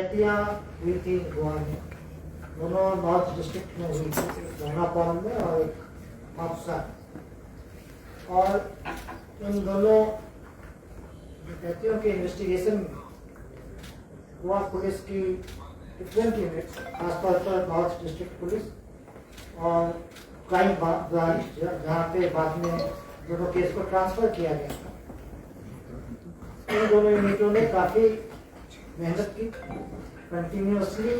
डकैतियाँ हुई थी गोवा में, दोनों नॉर्थ डिस्ट्रिक्ट में हुई थी, भानापौरम में और एक मापुसा। और इन दोनों डकैतियों के इन्वेस्टिगेशन में गोवा पुलिस की डिफरेंट यूनिट्स, खासतौर पर नॉर्थ डिस्ट्रिक्ट पुलिस और क्राइम ब्रांच, जहाँ पे बाद में दोनों केस को ट्रांसफर किया गया था, इन दोनों यूनिटों ने काफ़ी मेहनत की। कंटिन्यूसली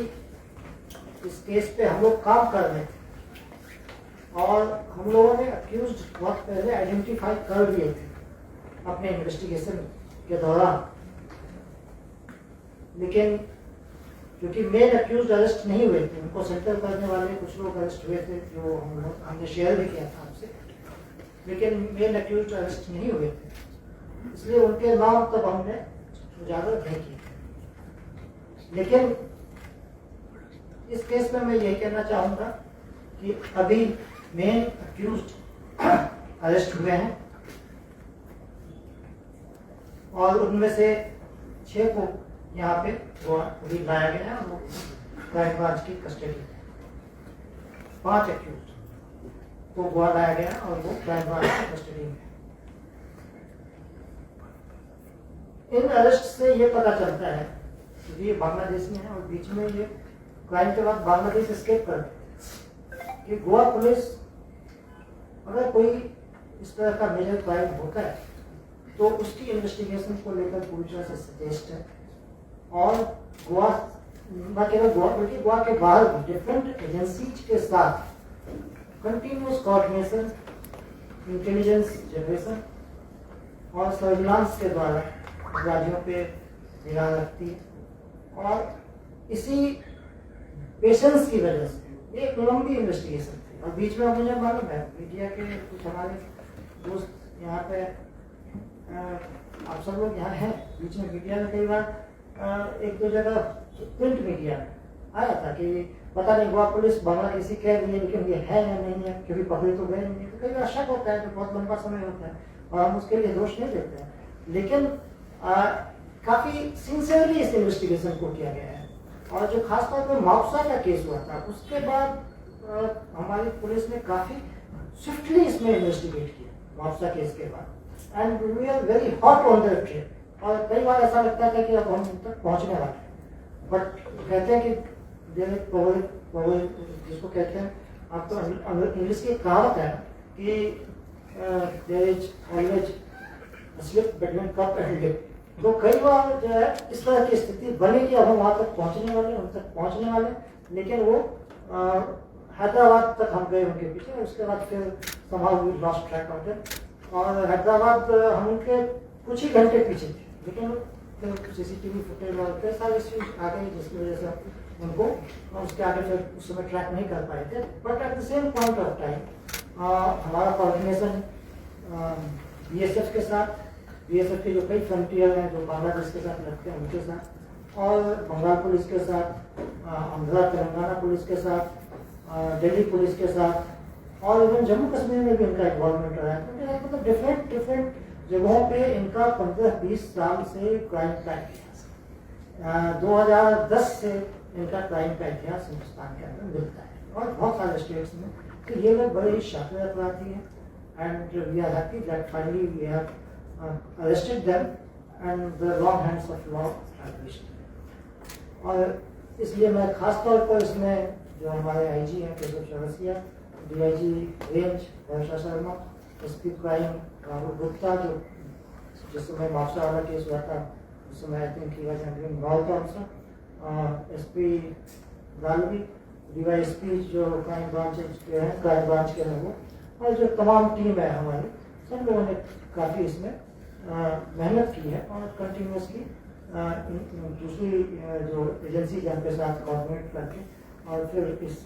इस केस पे हम लोग काम कर रहे थे और हम लोगों ने अक्यूज्ड बहुत पहले आइडेंटिफाई कर लिए थे अपने इन्वेस्टिगेशन के दौरान, लेकिन क्योंकि मेन अक्यूज्ड अरेस्ट नहीं हुए थे, उनको सेंटर करने वाले कुछ लोग अरेस्ट हुए थे जो हमने शेयर भी किया था आपसे, लेकिन मेन अक्यूज्ड अरेस्ट नहीं हुए थे, इसलिए उनके नाम तब हमने उजागर नहीं किए। लेकिन इस केस में मैं ये कहना चाहूँगा कि अभी मेन अक्यूज्ड अरेस्ट हुए हैं और उनमें से 6 को यहाँ पे अभी लाया गया है, वो क्राइम ब्रांच की कस्टडी में। 5 अक्यूज्ड को गोवा लाया गया और वो क्राइम ब्रांच की कस्टडी में। इन अरेस्ट से ये पता चलता है कि ये बांग्लादेश में है और बीच में ये क्राइम के बाद बांग्लादेश एस्केप कर गए कि गोवा पुलिस अगर कोई इस तरह का मेजर क्राइम होता है तो उसकी इन्वेस्टिगेशन को लेकर पूरी तरह से सचेत है और गोवा न केवल गोवा बल्कि गोवा के बाहर भी डिफरेंट एजेंसीज के साथ कंटिन्यूस कोऑर्डिनेशन, इंटेलिजेंस जनरेशन और सर्विलांस के द्वारा अपराधियों पे निगाह रखती है। और इसी पेशेंस की वजह से ये एक लंबी इन्वेस्टिगेशन थी और बीच में मुझे मालूम है मीडिया के कुछ हमारे दोस्त यहाँ पे आप सब लोग यहाँ हैं, बीच में मीडिया में कई बार 1-2 जगह प्रिंट मीडिया आया था कि पता नहीं गोवा पुलिस बांग्लादेशी कह रही है लेकिन ये है या नहीं है, क्योंकि पकड़े तो गए नहीं है, तो कई बार शक होता है, तो बहुत लंबा समय होता है और हम उसके लिए दोष नहीं देते हैं। लेकिन काफ़ी सिंसियरली इस इन्वेस्टिगेशन को किया गया है और जो खासतौर पर मापुसा का केस हुआ था उसके बाद हमारी पुलिस ने काफ़ी स्विफ्टली इसमें इन्वेस्टिगेट किया मापुसा केस के बाद, and we are very hot on the trail. और कई बार ऐसा लगता था कि अब हम तक पहुंचने वाले हैं, बट कहते हैं कि जिसको कहते हैं, आपको इंग्लिश की कहावत है कि there is always slip between cup and lip. तो कई बार जो है इस तरह की स्थिति बनेगी, अब हम वहाँ तक पहुँचने वाले, उन तक पहुँचने वाले, लेकिन वो हैदराबाद तक हम गए उनके पीछे, उसके बाद फिर somehow we lost track of them। और हैदराबाद हम उनके कुछ ही घंटे पीछे थे, लेकिन CCTV फुटेज और कई सारे इश्यूज आ गए जिसकी वजह से उनको उसके आगे फिर उस समय ट्रैक नहीं कर पाए थे। But at the same point of time हमारा कोऑर्डिनेशन BSF के साथ, BSF के जो कई फ्रंटियर हैं जो बांग्लादेश के साथ लगते हैं उनके साथ, और बंगाल पुलिस के साथ, आंध्रा तेलंगाना पुलिस के साथ, दिल्ली पुलिस के साथ, और इवन जम्मू कश्मीर में भी इनका इन्वॉल्वमेंट रहा है। तो मतलब डिफरेंट जगहों पे इनका 15-20 साल से क्राइम का इतिहास, 2010 से इनका क्राइम का इतिहास हिंदुस्तान के अंदर मिलता है और बहुत सारे स्टेट्स में। तो ये लोग बड़े ही शातिर अपराधी हैं and we are happy that finally we have arrested them and the long hands of law have reached them। और इसलिए मैं खास तौर पर इसमें जो हमारे IG हैं केशव चौरसिया, DIG रेंज वर्षा शर्मा, SP क्राइम राहुल गुप्ता, जो जिस समय मापुसा वाला केस हुआ था उस समय I think he was handling north also, SP गालवी, DYSP जो क्राइम ब्रांच के हैं, क्राइम ब्रांच के हैं वो, और जो तमाम टीम है हमारी, सब लोगों ने काफ़ी इसमें मेहनत की है और कंटिन्यूसली दूसरी जो एजेंसी है उनके साथ कोऑर्डिनेट करके और फिर इस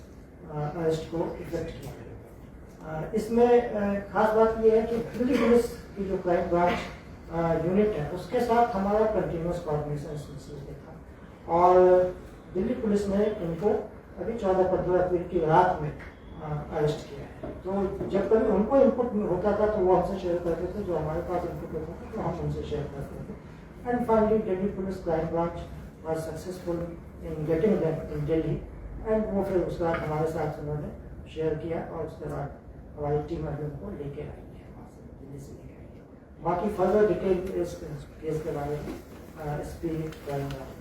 अरेस्ट को इफेक्ट किया। इसमें खास बात ये है कि दिल्ली पुलिस की जो क्राइम ब्रांच यूनिट है उसके साथ हमारा कंटिन्यूस कोऑर्डिनेशन था और दिल्ली पुलिस ने इनको अभी 14-15 अप्रैल की रात में अरेस्ट किया है। तो जब कभी उनको इनपुट होता था तो वो हमसे शेयर करते थे, जो हमारे पास इनपुट होता था तो हम उनसे शेयर करते थे। And finally Delhi police crime branch was successful in getting them in Delhi, and वो फिर उसके बाद हमारे साथ उन्होंने शेयर किया और उसके बाद हमारी टीम अभी उनको लेके आई है वहाँ से दिल्ली से लेके आई है। बाकी फर्दर डिटेल इस केस के बारे में SP करेंगे।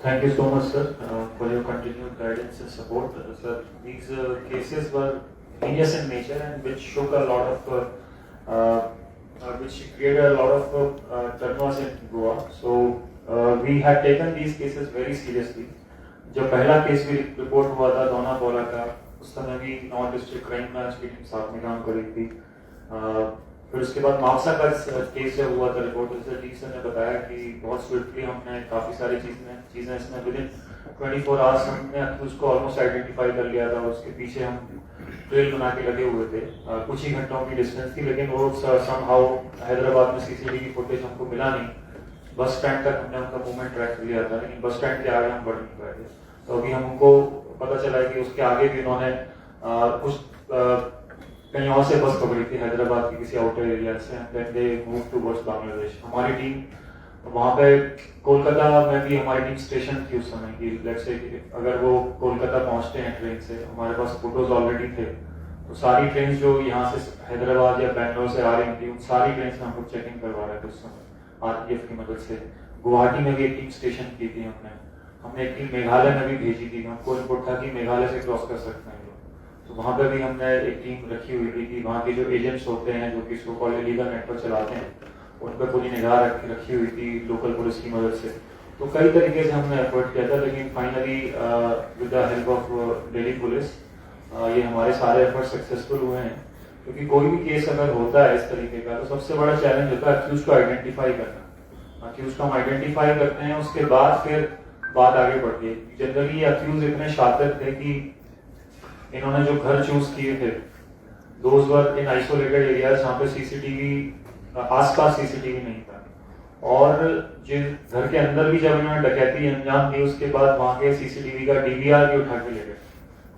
Thank you so much, sir, for your continued guidance and support. Sir, these cases were heinous in nature and which shook a lot of, which created a lot of turmoil in Goa. So we had taken these cases very seriously. जब पहला case भी report हुआ था दोना बोला का, उस समय भी नॉर्थ डिस्ट्रिक्ट क्राइम ब्रांच की टीम साथ में काम कर रही थी। फिर उसके बाद मापसा का केस जब हुआ था रिपोर्ट, डी सर ने बताया कि बहुत स्विफ्टली हमने काफ़ी सारी चीज़ें इसमें विद इन 24 आवर्स हमने उसको ऑलमोस्ट आइडेंटिफाई कर लिया था। उसके पीछे हम ट्रेल बना के लगे हुए थे, कुछ ही घंटों की डिस्टेंस थी, लेकिन वो समहाउ हैदराबाद में CCTV फुटेज हमको मिला नहीं। बस स्टैंड तक हमने उनका मूवमेंट ट्रैक कर लिया था, लेकिन बस स्टैंड के आगे हम बढ़ नहीं पाए थे। तो अभी हमको पता चला है कि उसके आगे भी उन्होंने कुछ कहीं और से बस पकड़ी थी हैदराबाद के किसी आउटर एरिया से, and then they move towards Bangladesh. हमारी टीम वहाँ पे कोलकाता में भी हमारी टीम स्टेशन थी उस समय की, लेट्स से अगर वो कोलकाता पहुँचते हैं ट्रेन से, हमारे पास फोटोज ऑलरेडी थे, तो सारी ट्रेन जो यहाँ से हैदराबाद या बैंगलोर से आ रही थी, उन सारी ट्रेन से हम लोग चेकिंग करवा रहे थे उस समय RPF की मदद से। गुवाहाटी में भी एक टीम स्टेशन की थी हमने एक टीम मेघालय में भी भेजी थी, हमको इनपुट था कि मेघालय से क्रॉस कर सकते हैं। तो वहाँ पे भी हमने एक टीम रखी हुई थी कि वहाँ के जो एजेंट्स होते हैं जो कि सो कॉल्ड इलीगल नेटवर्क चलाते हैं, उन पर पूरी निगाह रखी हुई थी लोकल पुलिस की मदद से। तो कई तरीके से हमने एफर्ट किया था, लेकिन finally with the help of Delhi police ये हमारे सारे एफर्ट सक्सेसफुल हुए हैं। क्योंकि कोई भी केस अगर होता है इस तरीके का, तो सबसे बड़ा चैलेंज होता है अक्यूज को आइडेंटिफाई करना। अक्यूज को हम आइडेंटिफाई करते हैं, उसके बाद फिर बात आगे बढ़ती है। जनरली अक्यूज इतने शातिर थे कि इन्होंने जो घर चूज किए थे, those were in isolated areas जहाँ पे CCTV आसपास CCTV नहीं था, और जिन घर के अंदर भी जब इन्होंने डकैती अंजाम दी, उसके बाद वहाँ के CCTV का DVR भी उठा के ले गए।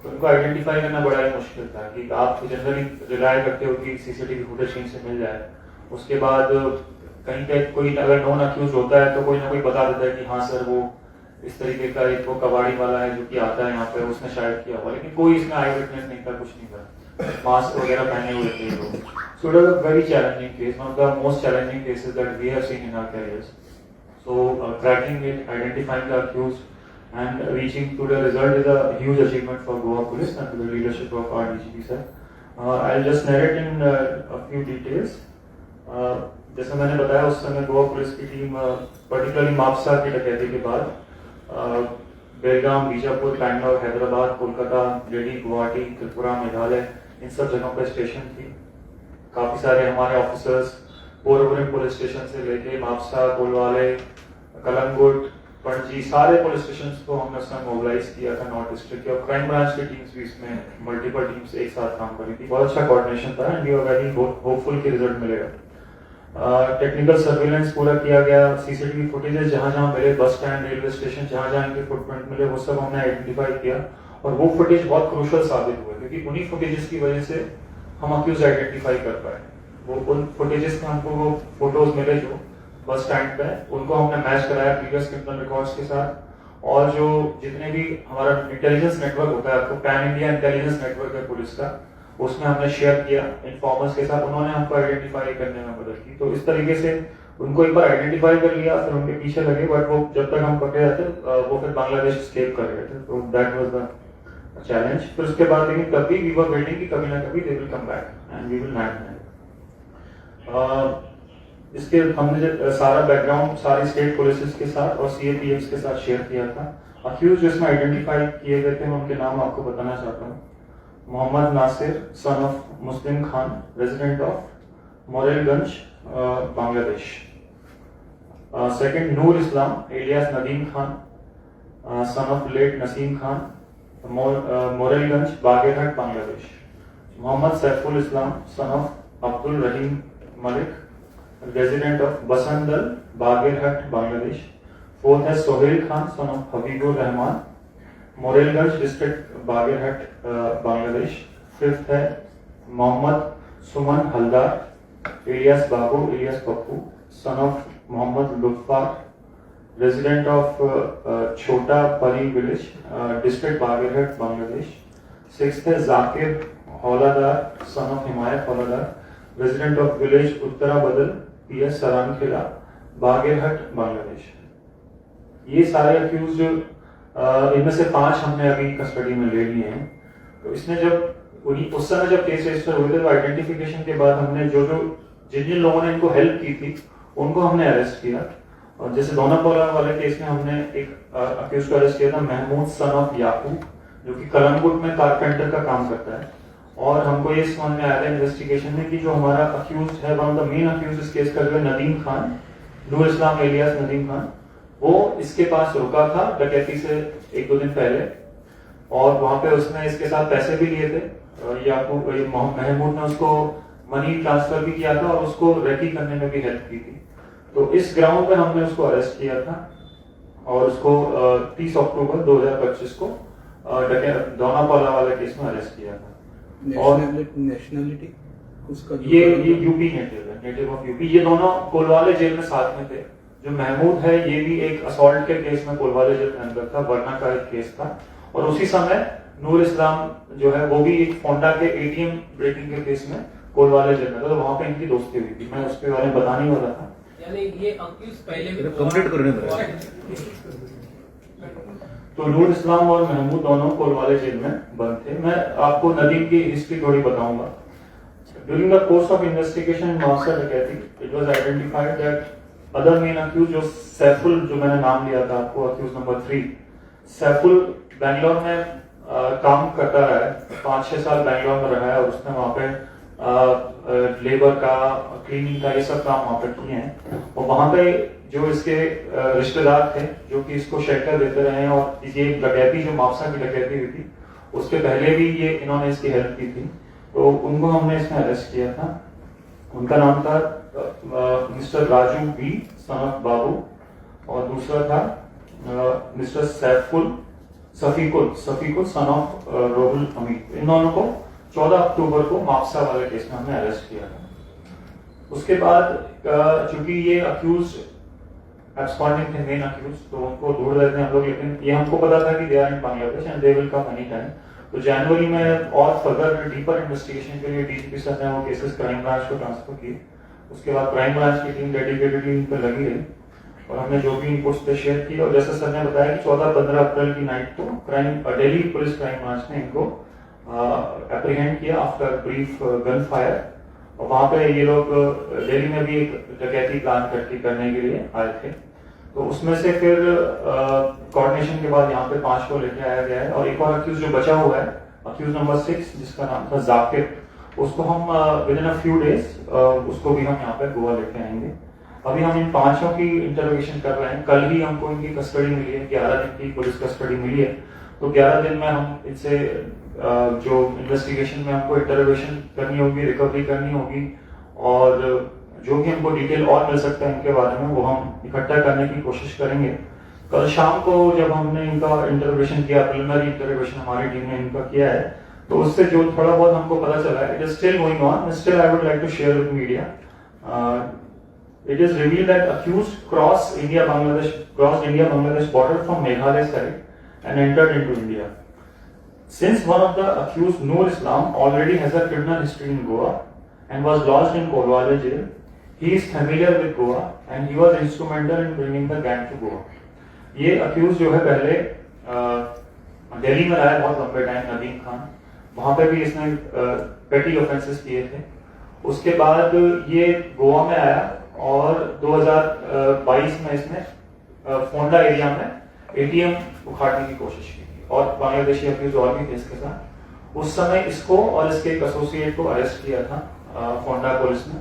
तो उनको आइडेंटिफाई करना बड़ा ही मुश्किल था कि आप जनरली रिलाय करते हो कि CCTV फुटेज कहीं से मिल जाए, उसके बाद कहीं पे कोई अगर नॉन अक्यूज होता है तो कोई ना कोई बता देता है कि हाँ सर वो इस तरीके का एक वो कबाड़ी वाला है जो कि आता है यहाँ पे, उसने शायद किया हुआ, लेकिन कोई इसमें आई विटनेस नहीं था, कुछ नहीं था, मास्क वगैरह पहने हुए थे लोग। So it was a very challenging case, one of the most challenging cases that we have seen in our careers. So cracking it, identifying the accused and reaching to the result is a huge achievement for Goa Police and the leadership of our DGP sir. I'll just narrate in a few details. जैसे मैंने बताया उस समय Goa police की team particularly Mapusa की डकैती के बाद बेलगाम, बीजापुर, बैंगलोर, हैदराबाद, कोलकाता, दिल्ली, गुवाहाटी, त्रिपुरा, मेघालय, इन सब जगहों पर स्टेशन थी। काफी सारे हमारे ऑफिसर्स पोरबंदर पुलिस स्टेशन से लेके मापसा, कोलवाले, कलंगुट, पणजी, सारे पुलिस स्टेशन को हमने उस समय मोबिलाइज किया था नॉर्थ डिस्ट्रिक्ट की, और क्राइम ब्रांच की टीम्स भी इसमें मल्टीपल टीम्स एक साथ काम कर रही थी। बहुत अच्छा कोऑर्डिनेशन था and we are very hopeful कि रिजल्ट मिलेगा। टेक्निकल सर्विलेंस पूरा किया गया, CCTV फुटेजेस जहाँ जहाँ मिले, बस स्टैंड, रेलवे स्टेशन, जहाँ जहाँ इनके फुटप्रिंट मिले, वो सब हमने आइडेंटिफाई किया, और वो फुटेज बहुत क्रूशियल साबित हुए, क्योंकि उन्हीं फुटेजेस की वजह से हम अक्यूज आइडेंटिफाई कर पाए। वो उन फुटेजेस में हमको वो फोटोज मिले जो बस स्टैंड पे, उनको हमने मैच कराया प्रीवियस क्रिमिनल रिकॉर्ड्स के साथ, और जो जितने भी हमारा इंटेलिजेंस नेटवर्क होता है, आपको पैन इंडिया इंटेलिजेंस नेटवर्क है पुलिस का, उसमें हमने शेयर किया इन्फॉर्मर्स के साथ, उन्होंने हमको आइडेंटिफाई करने में मदद की। तो इस तरीके से उनको एक बार आइडेंटिफाई कर लिया, फिर उनके पीछे लगे, बट वो जब तक हम पकड़े जाते वो फिर बांग्लादेश एस्केप कर गए थे। तो दैट वाज द चैलेंज। फिर उसके बाद लेकिन कभी वी वर वेटिंग कि कभी ना कभी they will come back and we will nab them. इसके हमने सारा बैकग्राउंड सारी स्टेट पुलिस के साथ और CAPF के साथ शेयर किया था। अक्यूज जिसमें आइडेंटिफाई किए गए थे, मैं उनके नाम आपको बताना चाहता हूँ। Mohammad Nasir, son of Muslim Khan, resident of Morelganj, Bangladesh. Second, Noor Islam alias Nadeem Khan, son of late Naseem Khan, Morelganj, Bagerhat, Bangladesh. Mohammad Saiful Islam, son of Abdul Rahim Malik, resident of Basandol, Bagerhat, Bangladesh. Fourth है Sohel Khan, son of Habibur Rahman, Morelganj district, Bagerhat, Bangladesh. Fifth है मोहम्मद सुमन हलदार, इलियास बाबू, Ilyas Pappu, son of Mohammad Lutfar, resident of Chota Pari village, district Bagherhat, Bangladesh. Sixth है Zakir Hauladar, son of Himayat Hauladar, resident of village Uttara Badal, PS Sarankhela, Bagherhat, Bangladesh. ये सारे accused इनमें से 5 हमने अभी custody में ले लिए हैं। तो इसने जब उस समय जब केस रजिस्टर हुए थे तो आइडेंटिफिकेशन के बाद हमने जिन जिन लोगों ने इनको हेल्प की थी उनको हमने अरेस्ट किया। और जैसे दोनापोला वाले केस में हमने एक अक्यूज को अरेस्ट किया था, महमूद सन ऑफ याकूब, जो कि कलमगुट में कारपेंटर का काम करता है। और हमको ये समझ में आया था इन्वेस्टिगेशन में कि जो हमारा अक्यूज है, one of the main accused इस केस का जो है नदीम खान, नूर इस्लाम एलियास नदीम खान, वो इसके पास रुका था डकैती से 1-2 दिन पहले। और वहां पे उसने इसके साथ पैसे भी लिए थे। याकूब महमूद ने उसको मनी ट्रांसफर भी किया था और उसको रेकी करने में भी हेल्प की थी। तो इस ग्राउंड पे हमने उसको अरेस्ट किया था और उसको 30 अक्टूबर 2025 को दोनापोला वाले केस में अरेस्ट किया था। और नेशनलिटी उसका ये यूपी नेटिव है, नेटिव ऑफ यूपी। ये दोनों कोलवाले जेल में साथ में थे। जो महमूद है ये भी एक असॉल्ट के केस में कोलवाले जेल के अंदर था, वरना का एक केस था। और उसी समय नूर इस्लाम जो है वो भी एक फोंडा के एटीएम ब्रेकिंग के केस में कोलवाले जेल में था। तो वहां पे इनकी दोस्ती हुई थी, मैं उसके बारे में बताने वाला था। यानी ये अक्यूज पहले भी कंप्लीट करने पड़ा। तो नूर इस्लाम और महमूद दोनों कोलवाले जेल में बंद थे। मैं आपको नदीम की हिस्ट्री थोड़ी बताऊंगा। During the course of investigation master डकैती, it was identified that other main accused जो सैफुल, जो मैंने नाम लिया था आपको, अक्यूज नंबर 3, सैफुल बैंगलोर में काम करता रहा है, 5-6 साल बैंगलोर में रहा है और उसने वहां पे लेबर का, क्लीनिंग का, ये सब काम वहां पे किए हैं। और वहां पे जो इसके रिश्तेदार थे जो कि इसको शेल्टर देते रहे हैं, और ये डकैती जो माफसा की डकैती हुई थी उसके पहले भी ये इन्होंने इसकी हेल्प की थी, तो उनको हमने इसमें अरेस्ट किया था। उनका नाम था mister Raju B son of Babu, और दूसरा था मिस्टर सफीकुल सन ऑफ रोहुल अमीर। इन दोनों को 14 अक्टूबर को माफसा वाले केस में हमने अरेस्ट किया था। उसके बाद चूंकि ये अक्यूज एब्सकॉन्डिंग थे, मेन अक्यूज, तो उनको ढूंढ रहे थे हम लोग, लेकिन ये हमको पता था कि they are in Bangladesh and they will come any time. तो जनवरी में और फर्दर डीपर इन्वेस्टिगेशन के लिए डीजीपी सर ने वो केसेस क्राइम ब्रांच को ट्रांसफर किए। उसके बाद क्राइम ब्रांच की टीम डेडिकेटेडली इन पर लगी रही और हमने जो भी इनपुट्स पे शेयर किया। और जैसे सर ने बताया कि 14-15 अप्रैल की नाइट को दिल्ली पुलिस क्राइम ब्रांच ने इनको एप्रीहेंड किया आफ्टर ब्रीफ गन फायर। और वहां पे ये लोग दिल्ली में भी एक डकैती प्लान करने के लिए आए थे। तो उसमें से फिर कोऑर्डिनेशन के बाद यहाँ पे 5 को लेके आया गया है। और एक और अक्यूज जो बचा हुआ है, अक्यूज नंबर 6, जिसका नाम था जाकिर, उसको हम with in a few days उसको भी हम यहाँ पे गोवा लेके आएंगे। अभी हम इन 5 की इंटरोगेशन कर रहे हैं। कल ही हमको इनकी कस्टडी मिली है, 11 दिन की पुलिस कस्टडी मिली है। तो 11 दिन में हम इनसे जो इन्वेस्टिगेशन में हमको इंटरोगेशन करनी होगी, रिकवरी करनी होगी, और जो भी हमको डिटेल और मिल सकता है इनके बारे में वो हम इकट्ठा करने की कोशिश करेंगे। कल शाम को जब हमने इनका इंटरोगेशन किया, प्रिलिमिनरी इंटरोगेशन हमारी टीम ने इनका किया है, तो उससे जो थोड़ा बहुत हमको पता चला है, it is still going on, still I would like to share with media. It is revealed that accused crossed India-Bangladesh border from Meghalaya side and entered into India. Since one of the accused, Noor Islam, already has a criminal history in Goa and was lodged in Kolwale jail, he is familiar with Goa and he was instrumental in bringing the gang to Goa. ये accused जो है पहले दिल्ली में रहा है बहुत लंबे time, Nadeem Khan, वहां पे भी इसने पेटी ऑफेंसेस किए थे। उसके बाद ये गोवा में आया और 2022 में इसने फोंडा एरिया में एटीएम उखाड़ने की कोशिश की थी और बांग्लादेशी अक्यूज और भी थे इसके साथ। उस समय इसको और इसके एक एसोसिएट को अरेस्ट किया था फोंडा पुलिस ने,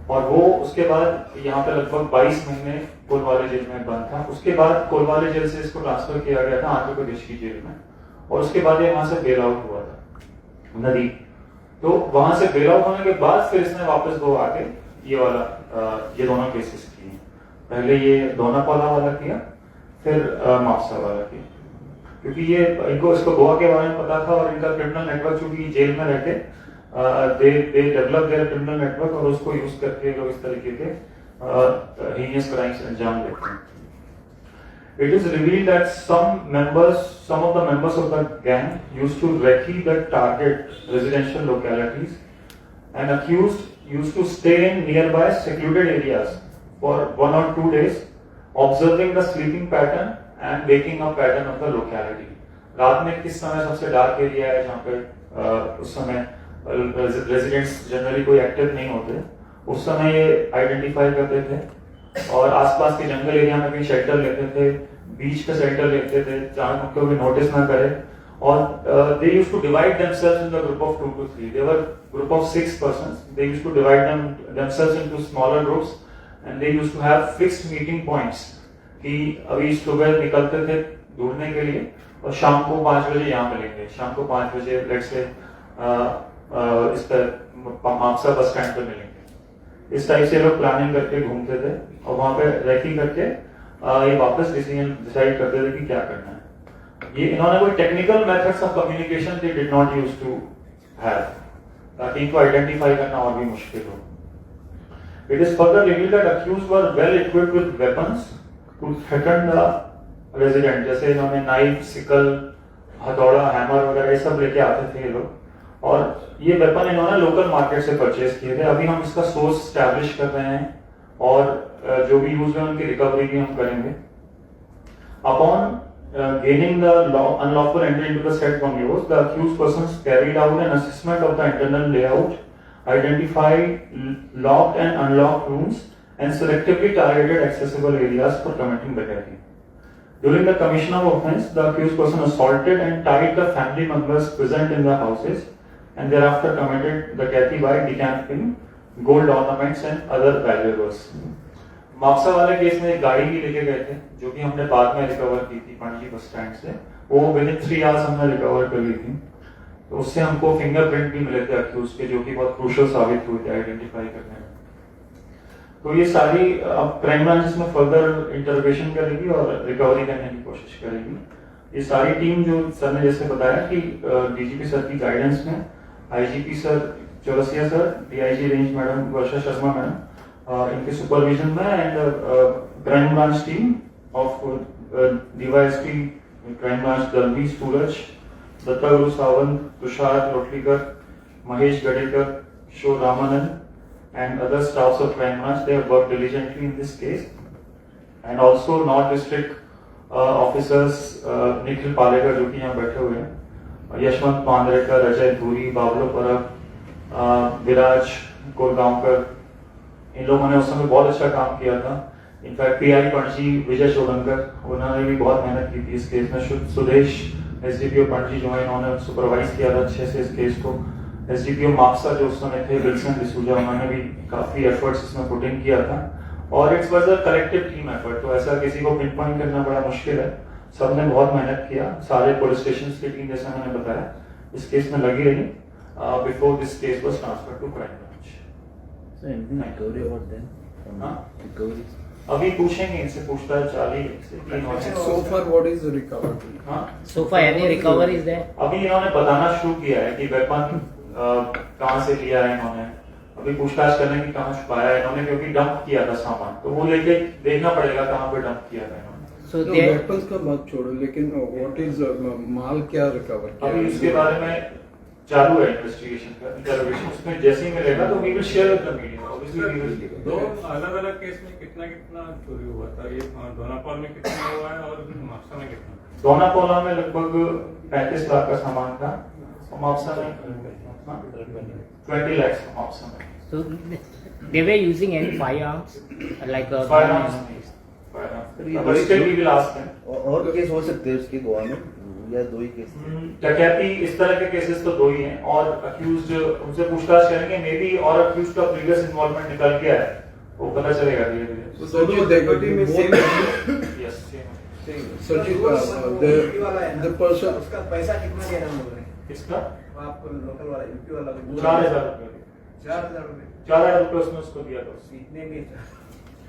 और वो उसके बाद यहाँ पे लगभग 22 महीने कोलवाले जेल में बंद था। उसके बाद कोलवाले जेल से इसको ट्रांसफर किया गया था आंध्र प्रदेश की जेल में, और उसके बाद ये वहां से बेल आउट हुआ था नदी। तो वहां से बेल आउट होने के बाद फिर इसने वापस गोवा आके ये दोनों केसेस किए। पहले ये दोनापाला वाला किया, फिर माफसा वाला किया, क्योंकि ये इसको गोवा के बारे में पता था और इनका क्रिमिनल नेटवर्क, चूंकि जेल में रहते they develop their criminal network, और उसको यूज करके लोग इस तरीके के heinous crimes अंजाम देते हैं. It is revealed that some of the members of the gang used to recce the target residential localities, and accused used to stay in nearby secluded areas for 1 or 2 days, observing the sleeping pattern and waking up pattern of the locality. रात में किस समय सबसे dark area है जहाँ पे उस समय रेजिडेंट्स जनरली कोई एक्टिव नहीं होते, उस समय ये आइडेंटिफाई करते थे और आसपास के जंगल एरिया में कहीं शेल्टर लेते थे, बीच पे शेल्टर लेते थे जहाँ कोई नोटिस ना करे. और they used to divide themselves in the group of 2 to 3. They were group of 6 persons. They used to divide themselves into smaller groups, and they used to have fixed meeting points. कि अभी सुबह निकलते थे ढूंढने के लिए और शाम को 5 बजे यहाँ मिलेंगे. शाम को 5 बजे लेट्स से इस पर मापसा बस स्टैंड पर मिलेंगे. इस टाइप से लोग प्लानिंग करके घूमते थे और वहाँ पे रेकी करके ये वापस डिसाइड करते थे कि क्या करना है. ये इन्होंने कोई technical methods of communication they did not use to have ताकि इनको आइडेंटिफाई करना और भी मुश्किल हो. It is further revealed that accused were well equipped with weapons to threaten the resident. जैसे इन्होंने नाइफ, सिकल, हथौड़ा, हैमर वगैरह ये सब लेके आते थे ये लोग, और ये वेपन इन्होंने लोकल मार्केट से परचेज किए थे. अभी हम इसका सोर्स स्टैब्लिश कर रहे हैं और जो भी यूज है उनकी रिकवरी भी हम करेंगे. Upon gaining the unlawful entry into the said bungalows, the accused persons carried out an assessment of the internal layout, identified locked and unlocked rooms, and selectively targeted accessible areas for committing dacoity. During the commission of offence, the accused person assaulted and tied the family members present in the houses, and thereafter committed dacoity by decamping gold ornaments and other valuables. Mapusa वाले case में एक गाड़ी भी लेके गए थे जो कि हमने बाद में रिकवर की थी पणजी बस स्टैंड से. वो विद इन 3 आवर्स हमने रिकवर कर ली थी. तो उससे हमको फिंगरप्रिंट भी मिले थे अक्यूज के, जो कि बहुत क्रूशियल साबित हुए थे आइडेंटिफाई करने में. तो ये सारी अब क्राइम ब्रांच इसमें फर्दर इंटरोगेशन करेगी और रिकवरी करने की कोशिश करेगी. ये सारी टीम जो सर ने जैसे बताया कि डीजीपी सर की गाइडेंस में IGP sir Chaurasia sir, DIG range madam Varsha Sharma madam, इनके सुपरविजन में, and crime branch team of DYSP crime branch Dalvi Suraj, Datta Guru Sawant, Tushar Lotlikar, Mahesh Gadekar, Kishore Ramanand, and other staffs of crime branch. They have worked diligently in this case, and also North District officers Nikhil Palekar जो कि यहाँ बैठे हुए हैं, यशवंत मांद्रेकर, अजय धूरी, बाबलो परब, विराज कोरगांवकर, इन लोगों ने उस समय बहुत अच्छा काम किया था. इनफैक्ट पीआई पणजी विजय शोलंकर, उन्होंने भी बहुत मेहनत की थी इस केस में. सुदेश एसडीपीओ पणजी जो है, इन्होंने सुपरवाइज किया था अच्छे से इस केस को. एसडीपीओ मापसा जो उस समय थे विल्सन डिसूजा, उन्होंने भी काफी एफर्ट्स इसमें पुट इन किया था. और it's was a collective team effort. तो ऐसा किसी को पिन पॉइंट करना बड़ा मुश्किल है. सबने बहुत मेहनत किया. सारे पुलिस स्टेशन की टीम जैसा मैंने बताया इस केस में लगी रही before this case was transferred to crime branch. अभी पूछेंगे इनसे, पूछताछ जारी है. So far, what is the recovery? So far, any recovery is there? अभी इन्होंने बताना शुरू किया है कि वेपन कहाँ से लिया है इन्होंने. अभी पूछताछ करने की कहाँ छुपाया है इन्होंने, क्योंकि डंप किया था सामान, तो वो लेके देखना पड़ेगा कहाँ पे डंप किया था इन्होंने. So No, there, weapons का बात छोड़ो, लेकिन what is माल क्या रिकवर किया? अभी इसके बारे में चालू है इन्वेस्टिगेशन का, इंटरोगेशन. उसमें जैसे ही मिलेगा तो we will share with the media. Obviously we will. दो अलग-अलग केस में कितना चोरी हुआ था? ये दोनापाल में कितना हुआ है और मापसा में कितना? दोनापोला में लगभग 35 लाख का सामान था और मापसा में 20 लाख का मापसा में. so they were using any firearms like Firearms. But still we will ask them. और केस हो सकते हैं उसके गोवा में या 2 ही केस? डकैती इस तरह के केसेस तो 2 ही हैं और अक्यूज्ड उनसे पूछताछ करेंगे. मे बी और अक्यूज्ड का प्रीवियस इन्वॉल्वमेंट निकल गया है, वो पता चलेगा धीरे-धीरे. So you देखो में same yes same. So the person उसका पैसा कितना देना बोल रहे हैं? किसका? आपको लोकल वाला यूपी वाला 4,000 रुपए. 4,000 रुपए 4,000 रुपए उसने उसको दिया था. इतने में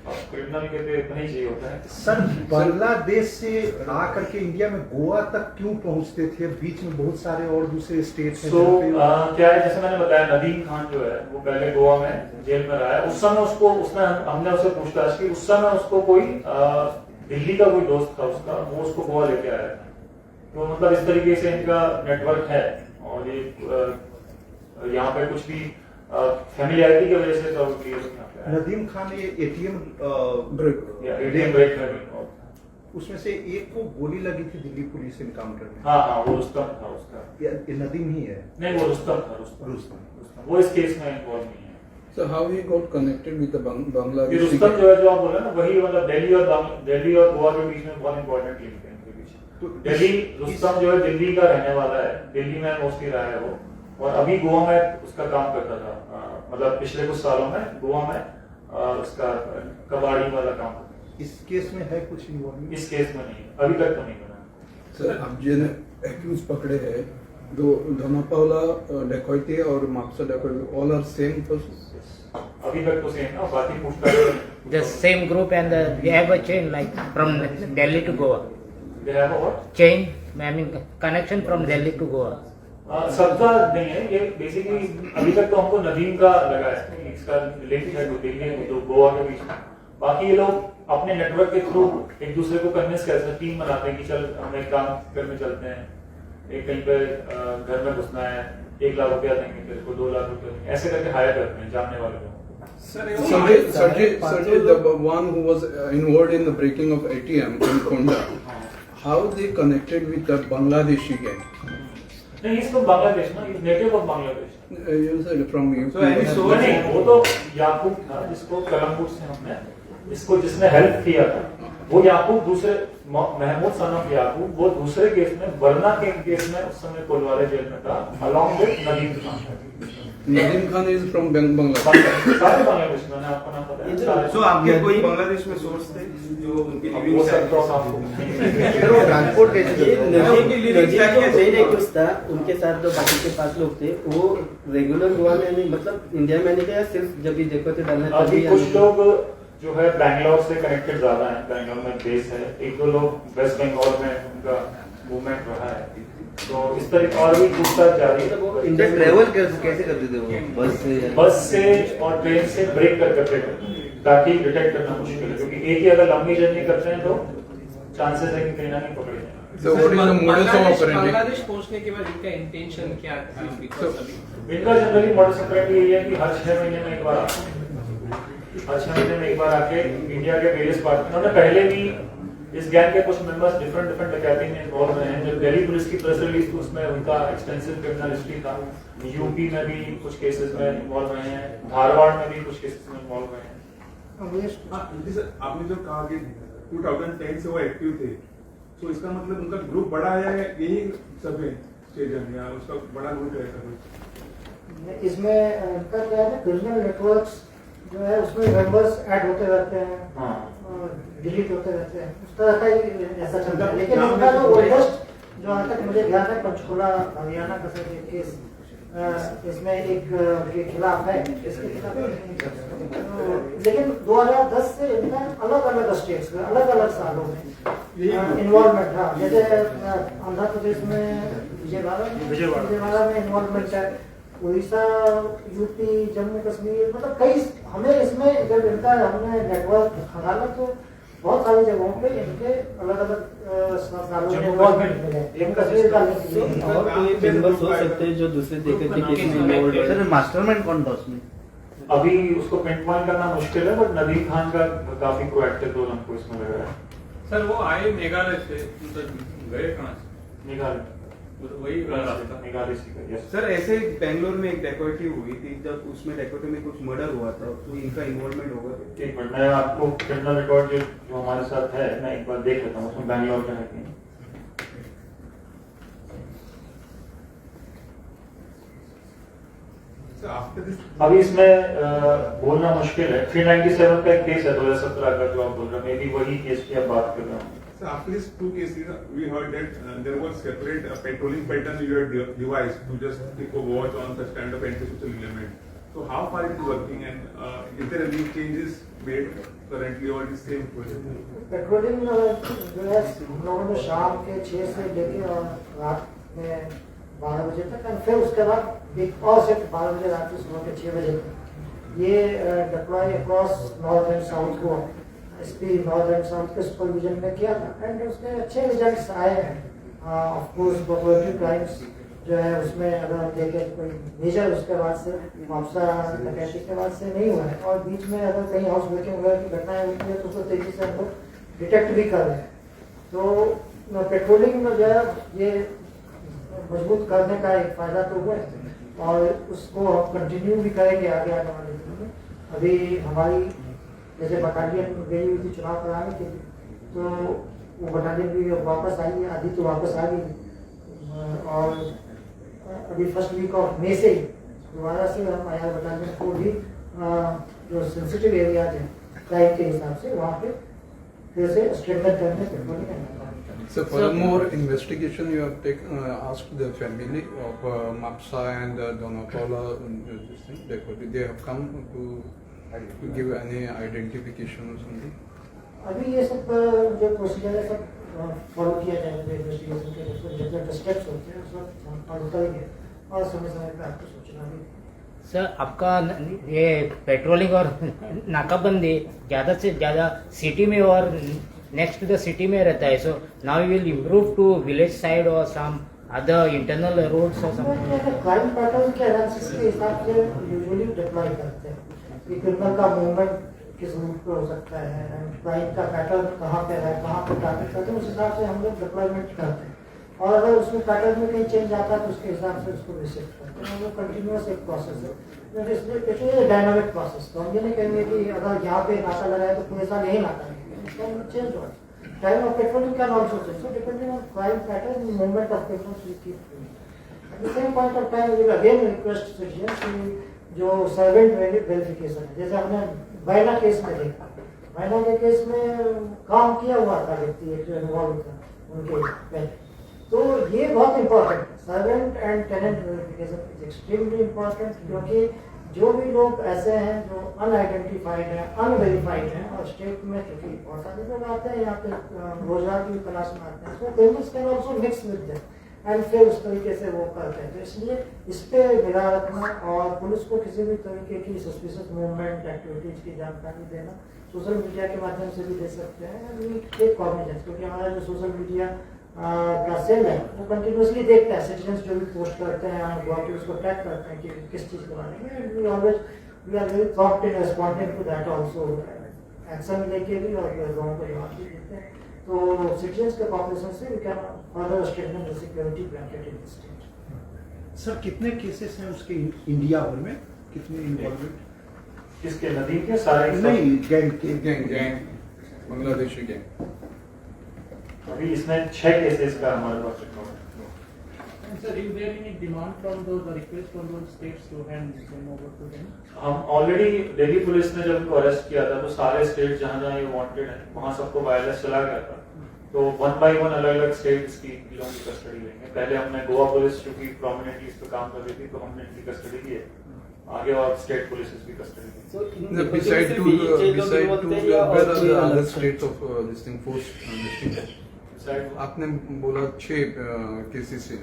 अब क्रिमिनल के तो इतना ही चाहिए होता है। सर बांग्लादेश से आ करके इंडिया में गोवा तक क्यों पहुंचते थे? बीच में बहुत सारे और दूसरे स्टेट हैं So, जहाँ पे- क्या है, जैसे मैंने बताया, नदीम खान जो है वो पहले गोवा में जेल में रहा है। उस समय उसने हमने उससे पूछताछ की, उस समय उसको कोई दिल्ली का कोई दोस्त था उसका, वो उसको गोवा लेके आया था। तो मतलब इस तरीके से इनका नेटवर्क है, और ये यहाँ पे कुछ भी फैमिलियरिटी की वजह से नदीम खान ये एटीएम एटीएम ब्रेक कर, उसमें से एक को गोली लगी थी दिल्ली पुलिस इनकाउंटर में। हाँ, वो रुस्तम था उसका। ये नदीम ही है? नहीं, वो रुस्तम था। रुस्तम वो इस केस में इन्वॉल्व नहीं है। So how he got connected with the ये Bangladeshi? रुस्तम जो है, जो आप बोल रहे हैं ना, वही मतलब दिल्ली और गोवा के बीच में बहुत इंपॉर्टेंट लिंक है इनके बीच। तो दिल्ली, रुस्तम जो है दिल्ली का रहने वाला है, दिल्ली में मोस्टली रहा है वो, और अभी गोवा में उसका काम करता था। मतलब पिछले कुछ सालों में गोवा में उसका कबाड़ी वाला काम करता था। इस केस में है कुछ इन्वॉल्वमेंट? इस केस में नहीं, अभी तक तो नहीं बना। सर अब जिन एक्यूज पकड़े हैं, दो धनापावला डकैती और मापसा डकैती, ऑल आर सेम पर्सन? अभी तक तो सेम ना, बाकी पूछताछ The same group and they have a chain like from Delhi to Goa. They have a what? Chain, I mean connection from Delhi to Goa. सबका नहीं है ये, बेसिकली अभी तक तो हमको नदीम का लगा है, इसका लिंक है दिल्ली तो गोवा के बीच में। बाकी ये लोग अपने नेटवर्क के थ्रू एक दूसरे को कन्विंस करते हैं, टीम बनाते हैं कि चल हम एक काम करने चलते हैं, एक कहीं पे घर में घुसना है, 1 लाख रुपया देंगे तेरे को, 2 लाख रुपया देंगे, ऐसे करके हायर करते हैं जानने वाले लोगों को। Sanjay, the one who was involved in the breaking of ATM in Konda, how they connected with the Bangladeshi gang? नहीं, इसको बांग्लादेश ना, is native of Bangladesh. You said from UP. So any source- नहीं, वो तो याकूब था जिसको कलमपुर से हमने, इसको जिसने हेल्प किया था वो याकूब, दूसरे महमूद सन ऑफ याकूब, वो दूसरे केस में, वरना के केस में उस समय कोलवाले जेल में था, along with Nadeem Khan. Nadim Khan is from Bangladesh. सारे बांग्लादेश में, आपको नाम पता है सारे। सो आपके कोई बांग्लादेश में सोर्स थे जो उनकी अब लिविंग वो से सब तो आपको फिर वो ट्रांसपोर्ट कैसे ये करते हैं? नदीम जो मेन एक्यूज था, उनके साथ जो बाकी के 5 लोग थे, वो रेगुलर गोवा में नहीं, मतलब इंडिया में नहीं थे, सिर्फ जब भी देखो थे डालने अभी कुछ लोग जो है बैंगलोर से कनेक्टेड ज्यादा है, बैंगलोर में बेस है, 1-2 लोग वेस्ट बंगाल में उनका मूवमेंट रहा है, तो इस तरह और भी पूछताछ जारी है। सर ट्रेवल कैसे करते थे वो? बस से या- बस से और ट्रेन से ब्रेक कर करते थे, ताकि डिटेक्ट करना मुश्किल है, क्योंकि एक ही अगर लंबी जर्नी करते हैं तो चांसेस है कि कहीं ना कहीं पकड़े जाएं। So what is the modus operandi? Bangladesh पहुंचने के बाद इनका इंटेंशन क्या था? Because अभी इनका जनरली मॉडस ऑपरेंडी यही है कि हर 6 महीने में एक बार आते हैं, हर 6 महीने में एक बार आके इंडिया के वेरियस पार्ट में, उन्होंने पहले भी इस गैंग के कुछ मेंबर्स डिफरेंट डकैती में इन्वॉल्व रहे हैं। जब दिल्ली पुलिस की प्रेस रिलीज थी उसमें उनका एक्सटेंसिव क्रिमिनल हिस्ट्री था, यूपी में भी कुछ केसेस में इन्वॉल्व रहे हैं, धारवाड़ में भी कुछ केसेस में इन्वॉल्व रहे हैं। आपने जो कहा कि 2010 से वो एक्टिव थे, तो इसका मतलब उनका ग्रुप बड़ा है, यही सब है स्टेशन या उसका बड़ा ग्रुप है ऐसा? इसमें इनका क्या है, क्रिमिनल नेटवर्क्स जो है उसमें मेंबर्स ऐड होते रहते हैं, हाँ, डिलीट होते रहते हैं, उस तरह का ही ऐसा चलता है। लेकिन इनका जो ओल्डेस्ट, जो आज तक मुझे ध्यान है, पंचकुला हरियाणा का सर केस, इसमें एक के खिलाफ है, इसके खिलाफ लेकिन 2010 से इनका अलग अलग स्टेट्स में अलग अलग सालों में इन्वॉल्वमेंट था। जैसे आंध्र प्रदेश में विजयवाड़ा में इन्वॉल्वमेंट है, उड़ीसा, यूपी, जम्मू कश्मीर, मतलब कई, हमें इसमें जब इनका हमने नेटवर्क खंगाला तो बहुत सारी जगहों पे इनके अलग अलग सालों में इन्वॉल्वमेंट मिले। जम्मू कश्मीर का लिंक और कोई मेंबर्स हो सकते हैं जो दूसरे देखे थे केस में इन्वॉल्व है। सर मास्टरमाइंड कौन था उसमें? अभी उसको पिन पॉइंट करना मुश्किल है, बट नदीम खान का काफी प्रोएक्टिव रोल हमको इसमें लग रहा है। सर वो आए मेघालय से, मतलब गए कहाँ से? मेघालय, वही रास्ता। मेघालय से गए, yes। सर ऐसे बेंगलोर में एक डकैती हुई थी, जब उसमें डकैती में कुछ मर्डर हुआ था, तो इनका इन्वॉल्वमेंट होगा? एक मिनट, मैं आपको क्रिमिनल रिकॉर्ड जो हमारे साथ है, मैं एक बार देख लेता हूँ उसमें बैंगलोर का है कि नहीं। अभी इसमें बोलना मुश्किल है। 397 का एक केस है 2017 का जो आप बोल रहे हैं, मे बी वही केस की आप बात कर रहे हो। So after these 2 cases, we heard that there was separate patrolling pattern you had devised to just keep a watch on such kind of antisocial element. So how far it is working, and is there any changes made currently, or it is same project? Patrolling जो है हम लोगों ने शाम के 6 से लेके और रात में 12 बजे तक, और फिर उसके बाद एक और शिफ्ट 12 बजे रात से सुबह के 6 बजे तक ये deploy across north and south Goa, SP north and south के सुपरविजन में किया था, एंड उसके अच्छे रिजल्ट्स आए हैं। ऑफ कोर्स प्रोपर्टी क्राइम्स जो है उसमें अगर हम देखें कोई मेजर उसके बाद से मुआवजा डकैती के बाद से नहीं हुआ है, और बीच में अगर कहीं हाउस ब्रेकिंग वगैरह की घटनाएं होती है तो उसको तेजी से हम लोग डिटेक्ट भी कर रहे हैं। तो पेट्रोलिंग में जो है ये मजबूत करने का एक फायदा तो हुआ है, और उसको हम कंटिन्यू भी करेंगे आगे आने वाले दिनों में। अभी हमारी जैसे बटालियन गई हुई थी चुनाव कराने के लिए, तो वो बटालियन भी वापस आई है, आधी तो वापस आ गई, और अभी फर्स्ट वीक ऑफ मई से ही दोबारा से हम आया बटालियन को भी जो सेंसिटिव एरियाज हैं क्राइम के हिसाब से वहाँ पे फिर से स्ट्रेंथन करने पेट्रोलिंग करना। So furthermore, investigation you have asked the family of Mapsa and Donatola, this thing, they have come to give any identification or something? अभी ये सब जो प्रोसीजर है सब फॉलो किया जाएगा, इन्वेस्टिगेशन के जो स्टेप्स होते हैं सब हम फॉलो करेंगे, और समय समय पर आपको सूचना भी। सर आपका ये पेट्रोलिंग और नाकाबंदी ज़्यादा से ज़्यादा सिटी में और नेक्स्ट टू द सिटी में रहता है, so now will improve to village side और सम अदर इंटरनल रोड्स और समथिंग। क्राइम पैटर्न के एनालिसिस के हिसाब से यूजुअली डिप्लॉय करते हैं कि क्रिमिनल का मूवमेंट किस रूट पे हो सकता है, क्राइम का पैटर्न कहाँ पे है, कहाँ पे टारगेट करते हैं, उस हिसाब से हम लोग डिप्लॉयमेंट करते हैं, और अगर उसमें पैटर्न में कहीं चेंज आता है तो उसके हिसाब से उसको रिसेट करते हैं। हम लोग कंटिन्यूस एक प्रोसेस है, इसलिए डायनामिक प्रोसेस। तो हम ये नहीं कहेंगे कि अगर यहाँ पे नाका लगाए तो पूरे साल यही नाका लगेगा, चेंज हो time of patrolling can also change, so depending on crime pattern movement of patrol we keep at the same point of time we will again request citizens कि जो सर्वेंट वेरिफिकेशन है, जैसे हमने बैना केस में देखा, बैना के केस में काम किया हुआ था व्यक्ति जो इन्वॉल्व था उनके में, तो ये बहुत इंपॉर्टेंट है। Servant and tenant verification is extremely important, क्योंकि जो भी लोग ऐसे हैं जो अनआइडेंटिफाइड हैं, अनवेरीफाइड हैं, और स्टेट में क्योंकि बहुत सारे लोग आते हैं यहाँ पे रोजगार की तलाश में आते हैं, तो criminals can also mix with them, and फिर उस तरीके से वो करते हैं। तो इसलिए इस पे निगाह रखना, और पुलिस को किसी भी तरीके की सस्पिशियस मूवमेंट एक्टिविटीज की जानकारी देना सोशल मीडिया के माध्यम से भी दे सकते हैं। टेक कॉग्निजेंस, क्योंकि हमारा जो सोशल मीडिया का सेल है वो कंटिन्यूसली देखता है सिटीजन्स जो भी पोस्ट करते हैं, गवर्नमेंट उसको ट्रैक करते हैं कि किस चीज़ के बारे में, and we always we are very prompt in responding to that also, action लेके भी और लोगों को जवाब भी देते हैं। तो सिटीजन्स के कॉपरेशन से we can further strengthen the security blanket in the state. Sir कितने केसेस हैं उसके इंडिया भर में, कितने इन्वॉल्वमेंट किसके, नदी के सारे? नहीं, गैंग के, गैंग बांग्लादेशी गैंग। अभी इसमें 6 केसेस का हमारे पास रिकॉर्ड है। Sir, is there any demand from those, the request from those states to hand them over to them? हम ऑलरेडी दिल्ली पुलिस ने जब इनको अरेस्ट किया था तो सारे स्टेट जहाँ जहाँ ये वांटेड है वहाँ सबको वायरलेस चला गया था, तो 1 by 1 अलग अलग स्टेट्स की लोगों की कस्टडी लेंगे। पहले हमने गोवा पुलिस जो कि प्रोमिनेंटली इस पे काम कर रही थी तो हमने इनकी कस्टडी ली है, आगे और स्टेट पुलिस की कस्टडी ली। So, Beside to where are the other states of this thing force? आपने बोला 6 केसेस है,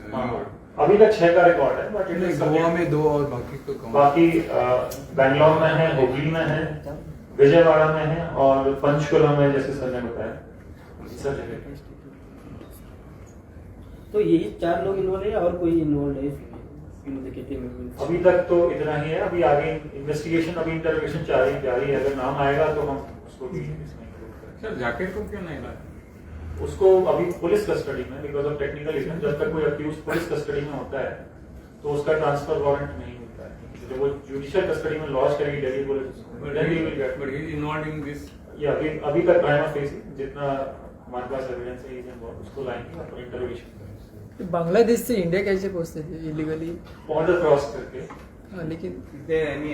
अभी तक 6 का रिकॉर्ड है, बट गोवा में 2 और बाकी तो कौन? बाकी बैंगलोर में है, हुगली में है, विजयवाड़ा में है, और पंचकुला में, जैसे सर ने बताया सर। तो यही 4 लोग इन्वॉल्व है और कोई इन्वॉल्व है? अभी तक तो इतना ही है, अभी आगे इन्वेस्टिगेशन, अभी इंटरोगेशन जारी है, अगर नाम आएगा तो हम उसको भी सर जैकेट को क्यों नहीं लाया? उसको अभी पुलिस कस्टडी में, बिकॉज ऑफ टेक्निकल रीजन, जब तक कोई अक्यूज पुलिस कस्टडी में होता है तो उसका ट्रांसफर वारंट नहीं होता है। जब वो जुडिशियल कस्टडी में लॉज करेगी Delhi police, But he is involved in this. ये अभी तक प्राइमा फेसी जितना हमारे पास एविडेंस है इन्वॉल्व, उसको लाएंगे और इंटरोगेशन करेंगे। बांग्लादेश से इंडिया कैसे पहुंचते थे इलीगली? बॉर्डर क्रॉस करके। लेकिन Is there any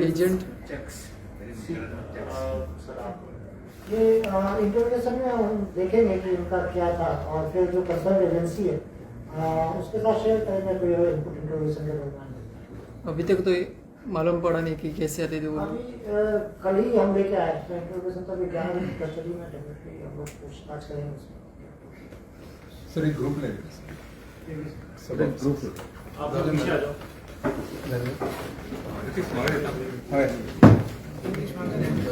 agent checks? Sir आप ये इंटरोगेशन में हम देखेंगे कि उनका क्या था, और फिर जो कंसर्न एजेंसी है उसके साथ शेयर करेंगे कोई इनपुट इंटरोगेशन के दौरान। अभी तक तो मालूम पड़ा नहीं कि कैसे आते थे वो अभी कल ही हम लेके आए तो इंटरोगेशन तो अभी 11 दिन कस्टडी में डेफिनेटली हम लोग पूछताछ करेंगे उसमें। सर एक ग्रुप ले सब ग्रुप आप लोग पीछे आ जाओ।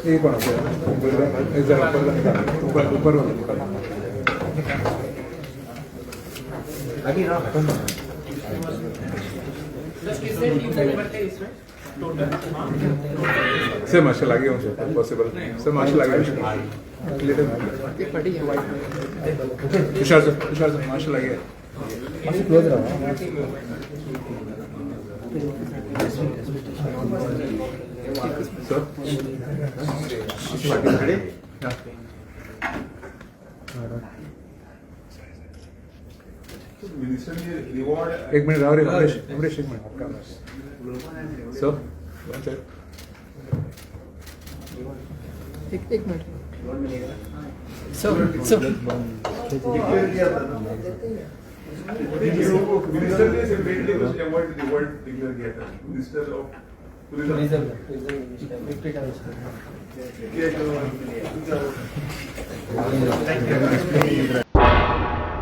ये कौन है जरा ऊपर ऊपर आगे रहा सर मार्शल आगे हूँ सर पॉसिबल सर मार्शल आगे पड़ी है तुषार सर मार्शल आगे क्लोज रहा सर मिनिस्टर ने रिवॉर्ड एक मिनट और अमरीश एक मिनट आपका सर एक मिनट सब मिनिस्टर ने सेपरेटली कुछ अवार्ड रिवॉर्ड डिक्लेयर किया था मिनिस्टर ऑफ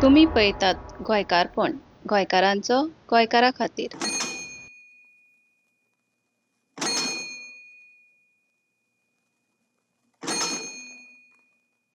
तुम्ही पळयतात गोंयकारपण गोंयकारांचो गोंयकारा खातीर.